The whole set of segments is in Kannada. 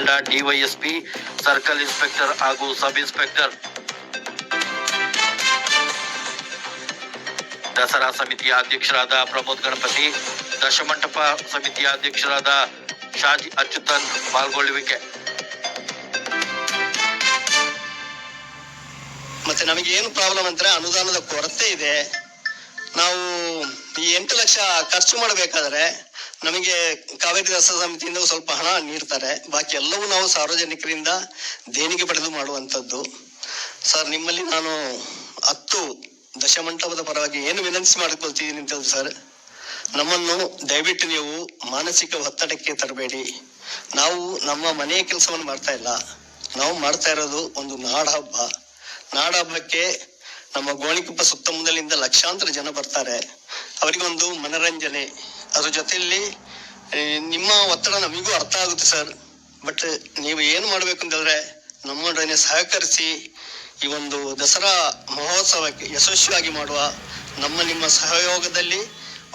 ತಂಡ ಡಿವೈಎಸ್ಪಿ, ಸರ್ಕಲ್ ಇನ್ಸ್ಪೆಕ್ಟರ್ ಹಾಗೂ ಸಬ್ ಇನ್ಸ್ಪೆಕ್ಟರ್. ದಸರಾ ಸಮಿತಿಯ ಅಧ್ಯಕ್ಷರಾದ ಪ್ರಮೋದ್ ಗಣಪತಿ, ದಶಮಂಟಪ ಸಮಿತಿಯ ಅಧ್ಯಕ್ಷರಾದ ಶಾಜಿ ಅಚ್ಯುತನ್ ಪಾಲ್ಗೊಳ್ಳುವಿಕೆ. ಮತ್ತೆ ನಮಗೆ ಏನು ಪ್ರಾಬ್ಲಮ್ ಅಂದ್ರೆ ಅನುದಾನದ ಕೊರತೆ ಇದೆ. ನಾವು ಈ 8 ಲಕ್ಷ ಖರ್ಚು ಮಾಡಬೇಕಾದ್ರೆ ನಮಗೆ ಕಾವೇರಿ ದಸರಾ ಸಮಿತಿಯಿಂದ ಸ್ವಲ್ಪ ಹಣ ನೀಡ್ತಾರೆ. ಬಾಕಿ ಎಲ್ಲವೂ ನಾವು ಸಾರ್ವಜನಿಕರಿಂದ ದೇಣಿಗೆ ಪಡೆದು ಮಾಡುವಂಥದ್ದು. ಸರ್, ನಿಮ್ಮಲ್ಲಿ ನಾನು 10 ದಶಮಂಟಪದ ಪರವಾಗಿ ಏನು ವಿನಂತಿ ಮಾಡಿಕೊಳ್ತಿದ್ದೀನಿ ಅಂತ ಸರ್, ನಮ್ಮನ್ನು ದಯವಿಟ್ಟು ನೀವು ಮಾನಸಿಕ ಒತ್ತಡಕ್ಕೆ ತರಬೇಡಿ. ನಾವು ನಮ್ಮ ಮನೆಯ ಕೆಲಸವನ್ನು ಮಾಡ್ತಾ ಇಲ್ಲ. ನಾವು ಮಾಡ್ತಾ ಇರೋದು ಒಂದು ನಾಡಹಬ್ಬಕ್ಕೆ ನಮ್ಮ ಗೋಣಿಕೊಪ್ಪ ಸುತ್ತಮುತ್ತಲಿಂದ ಲಕ್ಷಾಂತರ ಜನ ಬರ್ತಾರೆ. ಅವರಿಗೊಂದು ಮನರಂಜನೆ. ಅದ್ರ ಜೊತೆಯಲ್ಲಿ ನಿಮ್ಮ ಒತ್ತಡ ನಮಗೂ ಅರ್ಥ ಆಗುತ್ತೆ ಸರ್. ಬಟ್ ನೀವು ಏನು ಮಾಡ್ಬೇಕು ಅಂತಂದ್ರೆ ನಮ್ಮೊಡನೆ ಸಹಕರಿಸಿ ಈ ಒಂದು ದಸರಾ ಮಹೋತ್ಸವಕ್ಕೆ ಯಶಸ್ವಿಯಾಗಿ ಮಾಡುವ, ನಿಮ್ಮ ಸಹಯೋಗದಲ್ಲಿ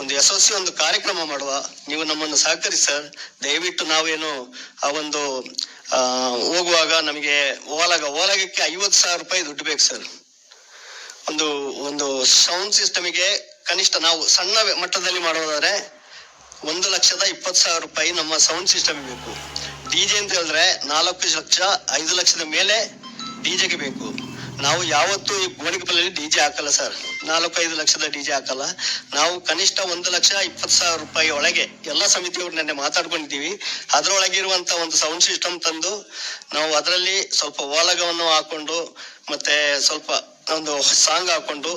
ಒಂದು ಯಶಸ್ವಿ ಒಂದು ಕಾರ್ಯಕ್ರಮ ಮಾಡುವ. ನೀವು ನಮ್ಮನ್ನು ಸಹಕರಿಸಿ ಸರ್. ದಯವಿಟ್ಟು ನಾವೇನು ಆ ಒಂದು ಹೋಗುವಾಗ ನಮಗೆ ಓಲಾಗಕ್ಕೆ 50,000 ರೂಪಾಯಿ ದುಡ್ಡು ಬೇಕು ಸರ್. ಒಂದು ಸೌಂಡ್ ಸಿಸ್ಟಮಿಗೆ ಕನಿಷ್ಠ ನಾವು ಸಣ್ಣ ಮಟ್ಟದಲ್ಲಿ ಮಾಡೋದಾದ್ರೆ 1,20,000 ರೂಪಾಯಿ ನಮ್ಮ ಸೌಂಡ್ ಸಿಸ್ಟಮ್ ಬೇಕು. ಡಿಜೆ ಅಂತ ಹೇಳಿದ್ರೆ 4 ಲಕ್ಷ 5 ಲಕ್ಷದ ಮೇಲೆ ಡಿಜೆಗೆ ಬೇಕು. ನಾವು ಯಾವತ್ತೂ ಈ ಗೋಣಿಕೊಪ್ಪಲಲ್ಲಿ ಡಿಜೆ ಹಾಕಲ್ಲ ಸರ್. 4-5 ಲಕ್ಷದ ಡಿಜೆ ಹಾಕಲ್ಲ. ನಾವು ಕನಿಷ್ಠ 1,20,000 ರೂಪಾಯಿ ಒಳಗೆ ಎಲ್ಲ ಸಮಿತಿಯವ್ರು ನೆನ್ನೆ ಮಾತಾಡ್ಕೊಂಡಿದ್ದೀವಿ. ಅದರೊಳಗಿರುವಂತ ಒಂದು ಸೌಂಡ್ ಸಿಸ್ಟಮ್ ತಂದು ನಾವು ಅದರಲ್ಲಿ ಸ್ವಲ್ಪ ಓಲಗವನ್ನು ಹಾಕೊಂಡು ಮತ್ತೆ ಸ್ವಲ್ಪ ಒಂದು ಸಾಂಗ್ ಹಾಕೊಂಡು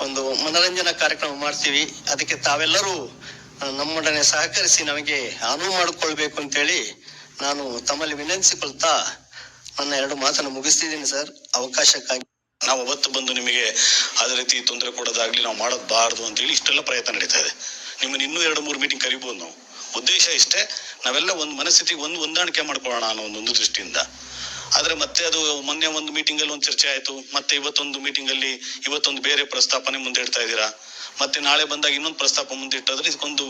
ಒಂದು ಮನರಂಜನಾ ಕಾರ್ಯಕ್ರಮ ಮಾಡ್ತೀವಿ. ಅದಕ್ಕೆ ತಾವೆಲ್ಲರೂ ನಮ್ಮೊಡನೆ ಸಹಕರಿಸಿ ನಮಗೆ ಅನುವು ಮಾಡಿಕೊಳ್ಬೇಕು ಅಂತೇಳಿ ನಾನು ತಮ್ಮಲ್ಲಿ ವಿನಂತಿಸಿಕೊಳ್ತಾ ನನ್ನ 2 ಮಾತನ್ನು ಮುಗಿಸ್ತಿದ್ದೀನಿ ಸರ್, ಅವಕಾಶಕ್ಕಾಗಿ. ನಾವು ಅವತ್ತು ಬಂದು ನಿಮಗೆ ಅದೇ ರೀತಿ ತೊಂದರೆ ಕೊಡೋದಾಗ್ಲಿ ನಾವು ಮಾಡೋದಬಾರ್ದು ಅಂತೇಳಿ ಇಷ್ಟೆಲ್ಲ ಪ್ರಯತ್ನ ನಡೀತಾ ಇದೆ. ನಿಮ್ಮನ್ನು ಇನ್ನೂ 2-3 ಮೀಟಿಂಗ್ ಕರಿಬೋದು. ನಾವು ಉದ್ದೇಶ ಇಷ್ಟೇ, ನಾವೆಲ್ಲ ಒಂದು ಮನಸ್ಥಿತಿಗೆ ಹೊಂದಾಣಿಕೆ ಮಾಡ್ಕೊಳ್ಳೋಣ ಅನ್ನೋ ಒಂದು ದೃಷ್ಟಿಯಿಂದ. ಆದ್ರೆ ಮತ್ತೆ ಅದು ಮೊನ್ನೆ ಒಂದು ಮೀಟಿಂಗ್ ಅಲ್ಲಿ ಒಂದು ಚರ್ಚೆ ಆಯ್ತು, ಮತ್ತೆ ಇವತ್ತೊಂದು ಮೀಟಿಂಗ್ ಅಲ್ಲಿ ಇವತ್ತೊಂದು ಬೇರೆ ಪ್ರಸ್ತಾಪನೆ ಮುಂದೆ ಇಡ್ತಾ ಇದ್ದೀರಾ, ಮತ್ತೆ ನಾಳೆ ಬಂದಾಗ ಇನ್ನೊಂದು ಪ್ರಸ್ತಾಪ ಮುಂದೆ ಇಟ್ಟಾದ್ರೆ ಇದಕ್ಕೊಂದು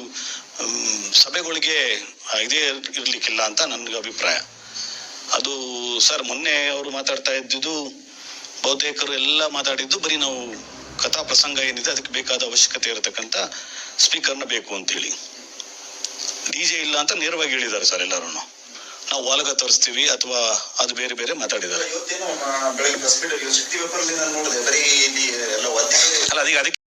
ಸಭೆಗಳಿಗೆ ಇದೇ ಇರ್ಲಿಕ್ಕಿಲ್ಲ ಅಂತ ನನ್ಗೆ ಅಭಿಪ್ರಾಯ. ಅದು ಸರ್, ಮೊನ್ನೆ ಅವರು ಮಾತಾಡ್ತಾ ಇದ್ದಿದ್ದು ಬಹುತೇಕರು ಎಲ್ಲ ಮಾತಾಡಿದ್ದು ಬರೀ ನಾವು ಕಥಾ ಪ್ರಸಂಗ ಏನಿದೆ ಅದಕ್ಕೆ ಬೇಕಾದ ಅವಶ್ಯಕತೆ ಇರತಕ್ಕಂತ ಸ್ಪೀಕರ್ನ ಬೇಕು ಅಂತೇಳಿ. ಡಿಜೆ ಇಲ್ಲ ಅಂತ ನೇರವಾಗಿ ಹೇಳಿದ್ದಾರೆ ಸರ್ ಎಲ್ಲರೂ. ನಾವು ವಾಲಗ ತೋರಿಸ್ತೀವಿ ಅಥವಾ ಅದು ಬೇರೆ ಬೇರೆ ಮಾತಾಡಿದ್ದಾರೆ. ಬೆಳಗ್ಗೆ ಪ್ರೆಸ್ ಮೀಟ್ ಶಕ್ತಿ ಪೇಪರ್ ನೋಡಿದೆ, ಬರೀ ಅಲ್ಲ ಅದಕ್ಕೆ